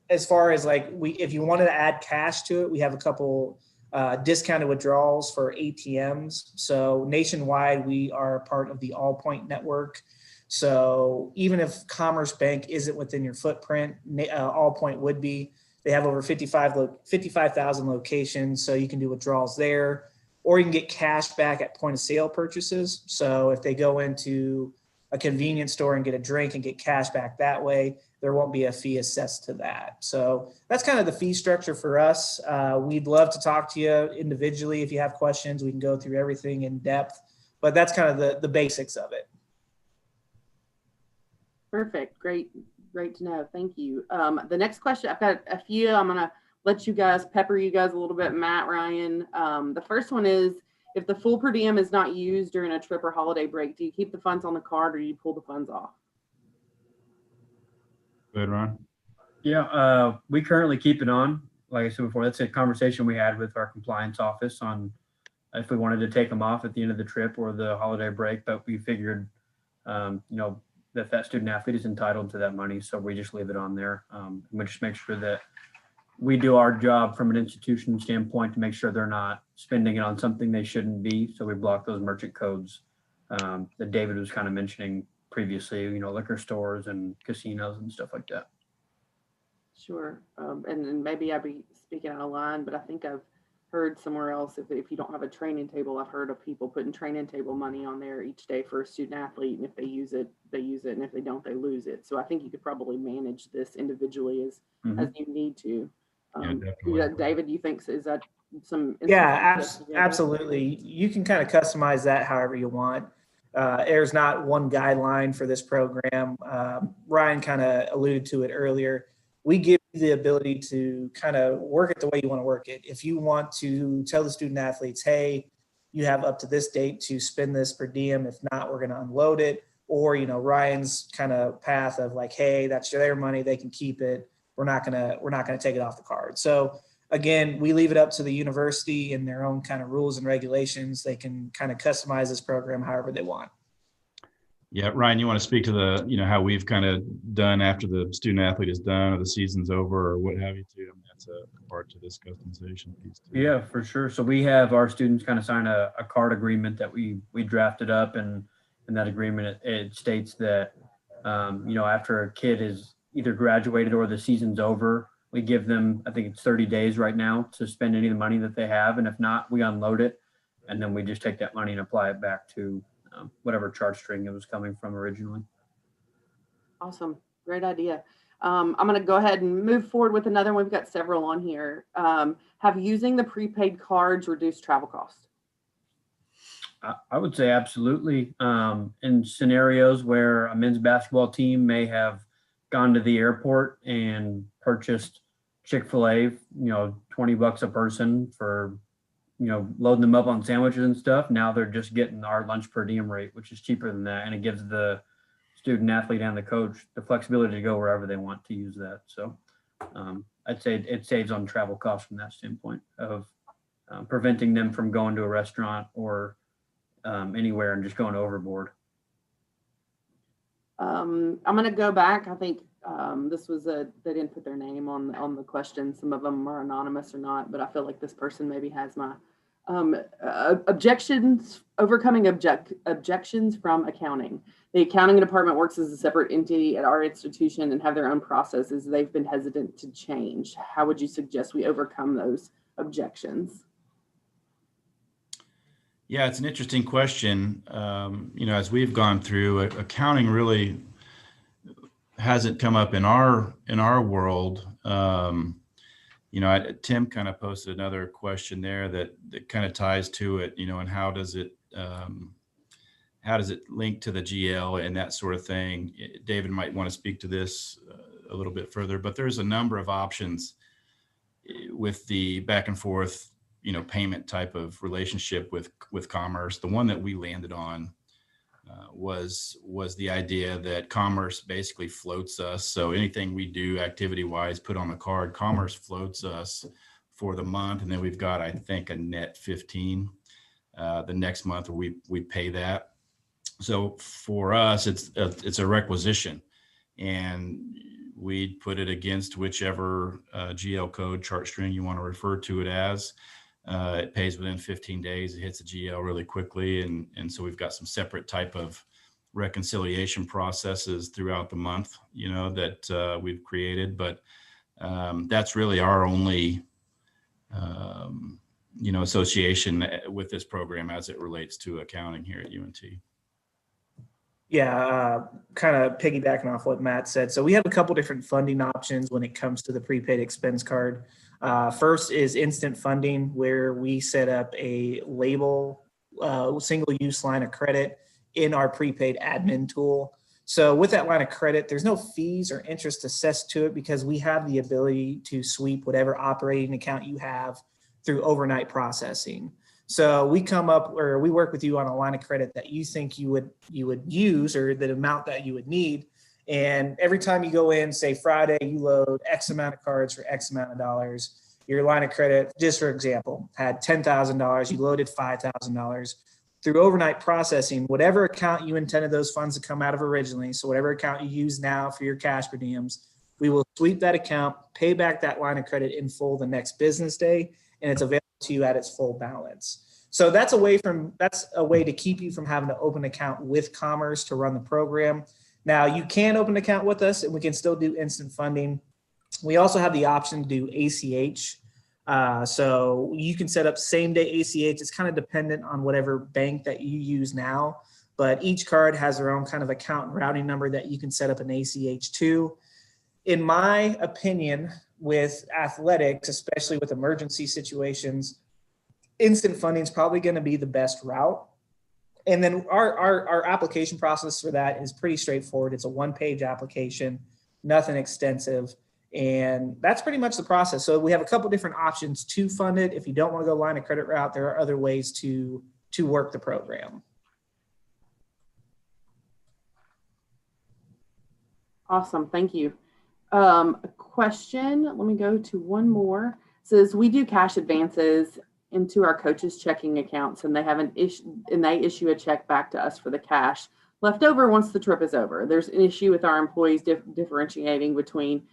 As far as if you wanted to add cash to it, we have a couple discounted withdrawals for ATMs. So nationwide, we are part of the All Point network. So even if Commerce Bank isn't within your footprint, All Point would be. They have over 55,000 locations, so you can do withdrawals there, or you can get cash back at point of sale purchases. So if they go into a convenience store and get a drink and get cash back that way, there won't be a fee assessed to that. So that's kind of the fee structure for us. We'd love to talk to you individually. If you have questions, we can go through everything in depth, but that's kind of the basics of it. Perfect. Great to know. Thank you. The next question, I've got a few. I'm going to let you guys pepper you guys a little bit. Matt, Ryan. The first one is, if the full per diem is not used during a trip or holiday break, do you keep the funds on the card or do you pull the funds off? Go ahead, Ron. Yeah, we currently keep it on. Like I said before, that's a conversation we had with our compliance office on if we wanted to take them off at the end of the trip or the holiday break, but we figured, that student athlete is entitled to that money. So we just leave it on there. We just make sure that we do our job from an institution standpoint to make sure they're not spending it on something they shouldn't be. So we block those merchant codes that David was kind of mentioning previously, liquor stores and casinos and stuff like that. Sure. And maybe I'd be speaking out of line, but I think I've heard somewhere else if you don't have a training table, I've heard of people putting training table money on there each day for a student athlete. And if they use it, they use it. And if they don't, they lose it. So I think you could probably manage this individually as you need to. David, you think, is that some? Yeah, absolutely. You can kind of customize that however you want. There's not one guideline for this program. Ryan kind of alluded to it earlier. We give you the ability to kind of work it the way you want to work it. If you want to tell the student athletes, hey, you have up to this date to spend this per diem. If not, we're going to unload it. Or, Ryan's kind of path of like, hey, that's their money. They can keep it. We're not going to take it off the card. So again, we leave it up to the university and their own kind of rules and regulations. They can kind of customize this program however they want. Yeah, Ryan, you want to speak to the, how we've kind of done after the student athlete is done or the season's over or what have you too? I mean, that's a part to this customization piece too. Yeah, for sure. So we have our students kind of sign a card agreement that we drafted up, and in that agreement, it states that, after a kid is either graduated or the season's over, we give them, I think it's 30 days right now to spend any of the money that they have. And if not, we unload it. And then we just take that money and apply it back to whatever charge string it was coming from originally. Awesome. Great idea. I'm going to go ahead and move forward with another one. We've got several on here. Have using the prepaid cards reduced travel costs? I would say absolutely. In scenarios where a men's basketball team may have gone to the airport and purchased Chick-fil-A, $20 a person for, loading them up on sandwiches and stuff. Now they're just getting our lunch per diem rate, which is cheaper than that. And it gives the student athlete and the coach the flexibility to go wherever they want to use that. So I'd say it saves on travel costs from that standpoint of preventing them from going to a restaurant or anywhere and just going overboard. I'm going to go back. I think this was they didn't put their name on the question. Some of them are anonymous or not, but I feel like this person maybe has my overcoming objections from accounting. The accounting department works as a separate entity at our institution and have their own processes they've been hesitant to change. How would you suggest we overcome those objections? Yeah, it's an interesting question. As we've gone through, accounting really hasn't come up in our world. Tim kind of posted another question there that kind of ties to it, and how does it link to the GL and that sort of thing. David might want to speak to this a little bit further, but there's a number of options with the back and forth, payment type of relationship with Commerce. The one that we landed on was the idea that Commerce basically floats us. So anything we do activity wise, put on the card, Commerce floats us for the month. And then we've got, I think, a net 15 the next month where we pay that. So for us, it's a requisition, and we'd put it against whichever GL code chart string you want to refer to it as. It pays within 15 days. It hits the GL really quickly. And so we've got some separate type of reconciliation processes throughout the month, that we've created. But that's really our only, association with this program as it relates to accounting here at UNT. Yeah, kind of piggybacking off what Matt said. So we have a couple different funding options when it comes to the prepaid expense card. First is instant funding, where we set up a label, single-use line of credit in our prepaid admin tool. So with that line of credit, there's no fees or interest assessed to it because we have the ability to sweep whatever operating account you have through overnight processing. So we we work with you on a line of credit that you think you would use, or the amount that you would need. And every time you go in, say Friday, you load X amount of cards for X amount of dollars. Your line of credit, just for example, had $10,000. You loaded $5,000. Through overnight processing, whatever account you intended those funds to come out of originally, so whatever account you use now for your cash per diems, we will sweep that account, pay back that line of credit in full the next business day, and it's available to you at its full balance. So that's a way to keep you from having to open an account with Commerce to run the program. Now you can open an account with us, and we can still do instant funding. We also have the option to do ACH. So you can set up same day ACH. It's kind of dependent on whatever bank that you use now, but each card has their own kind of account and routing number that you can set up an ACH to. In my opinion, with athletics, especially with emergency situations, instant funding is probably going to be the best route. And then our application process for that is pretty straightforward. It's a one-page application, nothing extensive. And that's pretty much the process. So we have a couple different options to fund it. If you don't want to go line of credit route, there are other ways to work the program. Awesome. Thank you. A question, let me go to one more. It says we do cash advances into our coaches' checking accounts, and they issue a check back to us for the cash left over once the trip is over. There's an issue with our employees differentiating between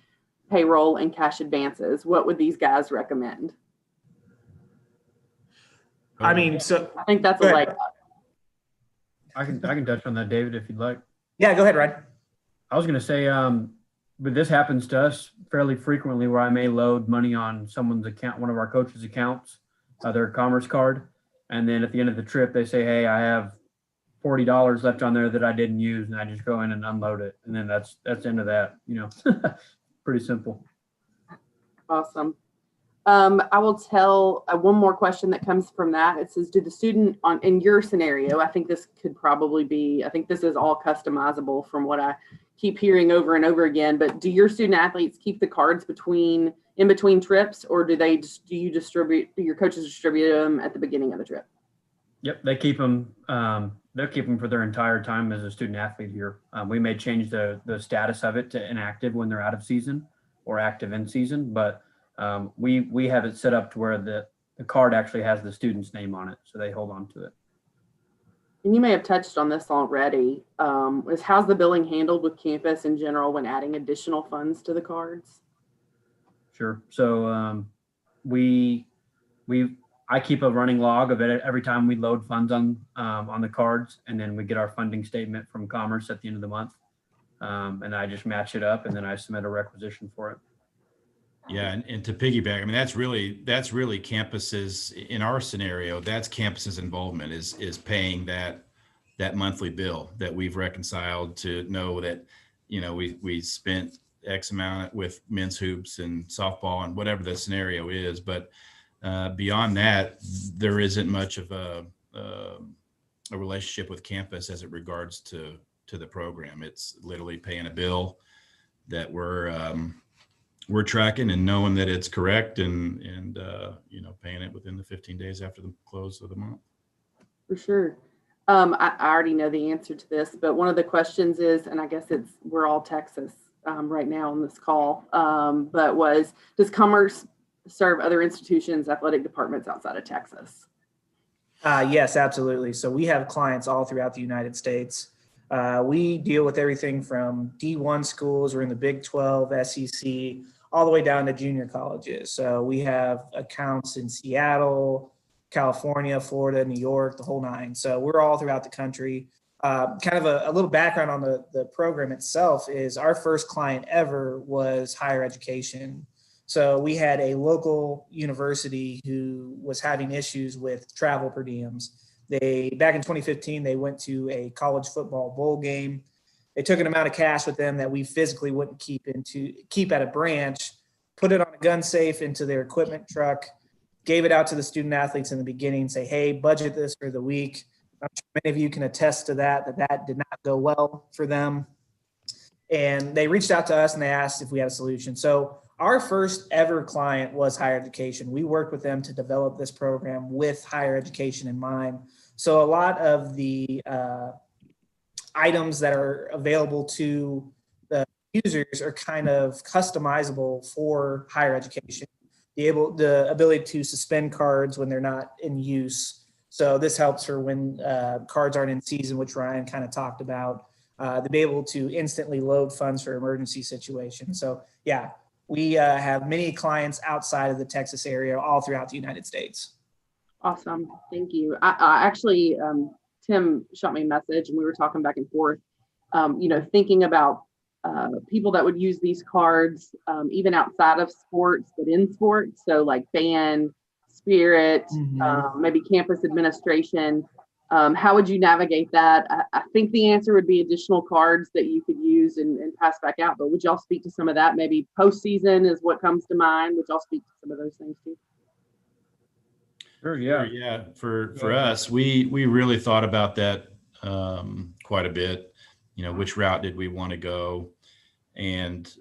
payroll and cash advances. What would these guys recommend? I mean, so I think that's a leg up. I can touch on that, David, if you'd like. Yeah, go ahead, Ryan. I was going to say, but this happens to us fairly frequently, where I may load money on someone's account, one of our coaches' accounts, their Commerce card, and then at the end of the trip, they say, "Hey, I have $40 left on there that I didn't use," and I just go in and unload it, and then that's the end of that. Pretty simple. Awesome. I will tell one more question that comes from that. It says, do the student in your scenario, I think this could probably be, I think this is all customizable from what I keep hearing over and over again, but do your student athletes keep the cards in between trips, or do your coaches distribute them at the beginning of the trip? Yep, they keep them. They'll keep them for their entire time as a student athlete here. We may change the status of it to inactive when they're out of season or active in season, but we have it set up to where the card actually has the student's name on it, so they hold on to it. And you may have touched on this already. How's the billing handled with campus in general when adding additional funds to the cards? Sure. So I keep a running log of it every time we load funds on the cards, and then we get our funding statement from Commerce at the end of the month, and I just match it up, and then I submit a requisition for it. Yeah, and to piggyback, I mean, that's really campus's, in our scenario, that's campus's involvement is paying that monthly bill that we've reconciled to know that, we spent X amount with men's hoops and softball and whatever the scenario is. But beyond that, there isn't much of a relationship with campus as it regards to the program. It's literally paying a bill that we're tracking and knowing that it's correct and paying it within the 15 days after the close of the month. For sure. I already know the answer to this, but one of the questions is, and I guess we're all Texas right now on this call, but does Commerce serve other institutions, athletic departments outside of Texas? Yes, absolutely. So we have clients all throughout the United States. We deal with everything from D1 schools, we're in the Big 12, SEC, all the way down to junior colleges. So we have accounts in Seattle, California, Florida, New York, the whole nine. So we're all throughout the country. Kind of a little background on the program itself is our first client ever was higher education. So we had a local university who was having issues with travel per diems. Back in 2015, they went to a college football bowl game. They took an amount of cash with them that we physically wouldn't keep at a branch, put it on a gun safe into their equipment truck, gave it out to the student athletes in the beginning, say, hey, budget this for the week. I'm sure many of you can attest to that did not go well for them. And they reached out to us and they asked if we had a solution. So our first ever client was higher education. We worked with them to develop this program with higher education in mind. So a lot of the items that are available to users are kind of customizable for higher education. The ability to suspend cards when they're not in use. So this helps for when cards aren't in season, which Ryan kind of talked about, to be able to instantly load funds for emergency situations. So yeah, we have many clients outside of the Texas area, all throughout the United States. Awesome. Thank you. I actually, Tim shot me a message and we were talking back and forth, thinking about people that would use these cards, even outside of sports, but in sports. So like band, spirit, maybe campus administration. How would you navigate that? I think the answer would be additional cards that you could use and pass back out. But would y'all speak to some of that? Maybe postseason is what comes to mind. Would y'all speak to some of those things too? Sure, yeah. Yeah. For us, we really thought about that quite a bit. Which route did we want to go? And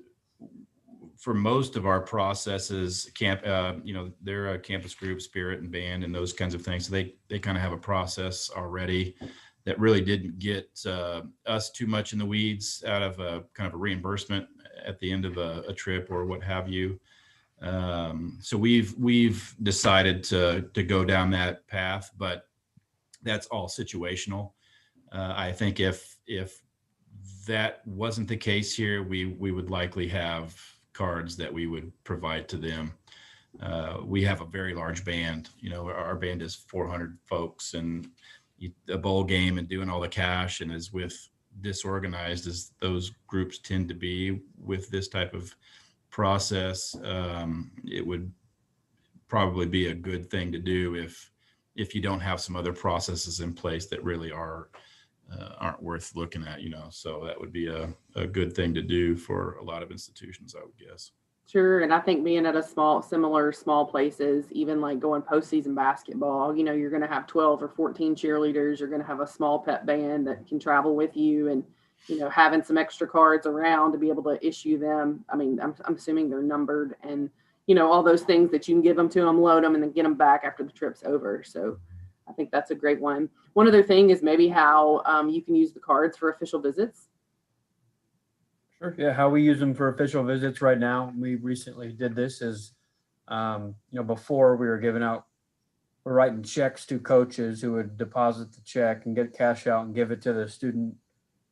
for most of our processes, they're a campus group, spirit and band and those kinds of things. So they kind of have a process already that really didn't get us too much in the weeds out of a kind of a reimbursement at the end of a trip or what have you. So we've decided to go down that path, but that's all situational. I think if that wasn't the case here, we would likely have cards that we would provide to them. We have a very large band. Our band is 400 folks, and a bowl game and doing all the cash, and as with disorganized as those groups tend to be with this type of process, it would probably be a good thing to do if you don't have some other processes in place that really aren't worth looking at, so that would be a good thing to do for a lot of institutions, I would guess. Sure. And I think being at similar small places, even like going postseason basketball, you're going to have 12 or 14 cheerleaders. You're going to have a small pep band that can travel with you, and, having some extra cards around to be able to issue them. I mean, I'm assuming they're numbered and, all those things that you can give them to them, load them, and then get them back after the trip's over. So I think that's a great one. One other thing is maybe how you can use the cards for official visits. Sure. Yeah, how we use them for official visits right now. We recently did this is, before we were we're writing checks to coaches who would deposit the check and get cash out and give it to the student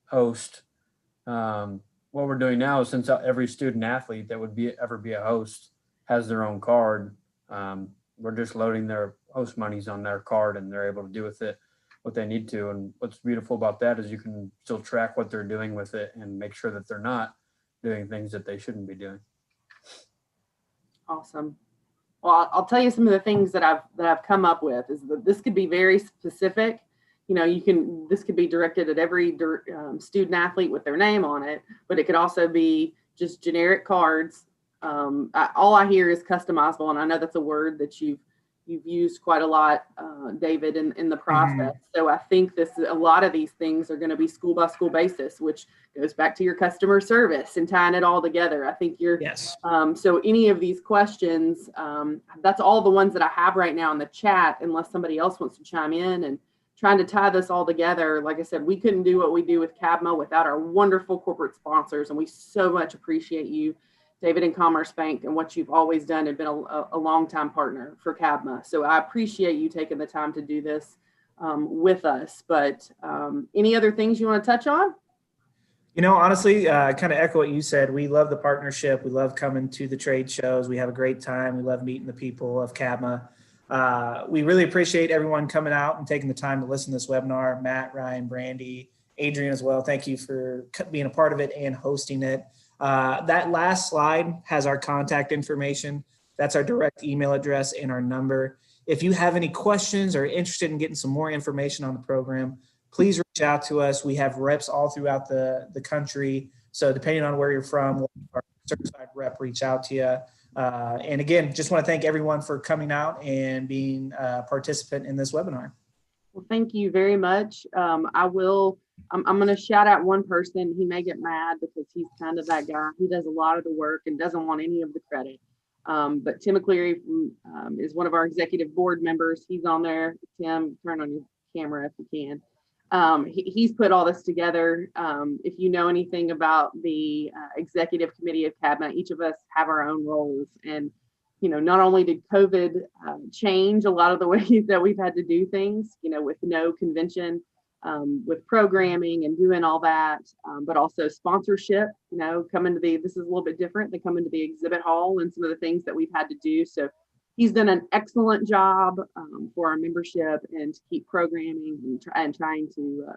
host. What we're doing now is, since every student athlete that would ever be a host has their own card, we're just loading their host monies on their card, and they're able to do with it what they need to. And what's beautiful about that is you can still track what they're doing with it and make sure that they're not doing things that they shouldn't be doing. Awesome. Well, I'll tell you some of the things that I've come up with is that this could be very specific. This could be directed at every student athlete with their name on it, but it could also be just generic cards. All I hear is customizable, and I know that's a word that you've used quite a lot, David, in the process. So I think a lot of these things are going to be school by school basis, which goes back to your customer service and tying it all together. I think yes. So any of these questions, that's all the ones that I have right now in the chat, unless somebody else wants to chime in, and trying to tie this all together. Like I said, we couldn't do what we do with CABMA without our wonderful corporate sponsors, and we so much appreciate you, David and Commerce Bank, and what you've always done and been a long-time partner for CABMA. So I appreciate you taking the time to do this with us. But any other things you want to touch on? Honestly, kind of echo what you said. We love the partnership. We love coming to the trade shows. We have a great time. We love meeting the people of CABMA. We really appreciate everyone coming out and taking the time to listen to this webinar. Matt, Ryan, Brandy, Adrian as well. Thank you for being a part of it and hosting it. That last slide has our contact information. That's our direct email address and our number. If you have any questions or interested in getting some more information on the program, please reach out to us. We have reps all throughout the country. So depending on where you're from, our certified rep reach out to you. And again, just want to thank everyone for coming out and being a participant in this webinar. Well, thank you very much. I'm going to shout out one person. He may get mad because he's kind of that guy. He does a lot of the work and doesn't want any of the credit. But Tim McCleary is one of our executive board members. He's on there. Tim, turn on your camera if you can. He's put all this together. If you know anything about the executive committee of CABMA, each of us have our own roles. And, not only did COVID change a lot of the ways that we've had to do things, with no convention, with programming and doing all that, but also sponsorship, this is a little bit different. They come into the exhibit hall and some of the things that we've had to do. So he's done an excellent job for our membership and to keep programming and trying to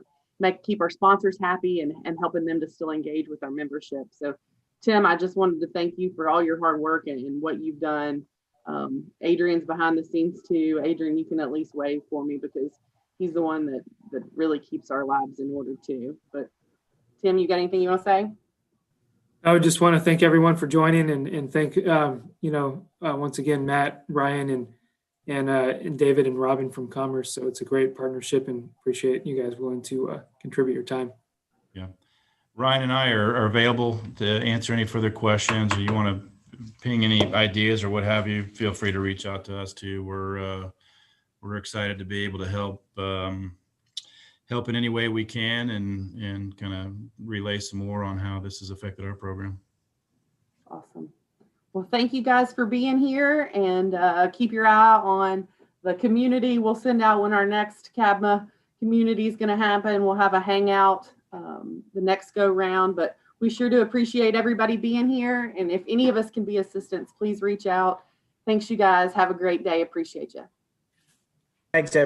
keep our sponsors happy and helping them to still engage with our membership. So Tim, I just wanted to thank you for all your hard work and what you've done. Adrian's behind the scenes too. Adrian, you can at least wave for me because he's the one that really keeps our lives in order too. But Tim, you got anything you want to say? I would just want to thank everyone for joining and thank, once again, Matt, Ryan, and David and Robin from Commerce. So it's a great partnership and appreciate you guys willing to contribute your time. Yeah. Ryan and I are available to answer any further questions, or you want to ping any ideas or what have you, feel free to reach out to us too. We're excited to be able to help in any way we can and kind of relay some more on how this has affected our program. Awesome. Well, thank you guys for being here, and keep your eye on the community. We'll send out when our next CABMA community is going to happen. We'll have a hangout the next go round, but we sure do appreciate everybody being here. And if any of us can be assistants, please reach out. Thanks, you guys. Have a great day. Appreciate you. Thanks, everyone.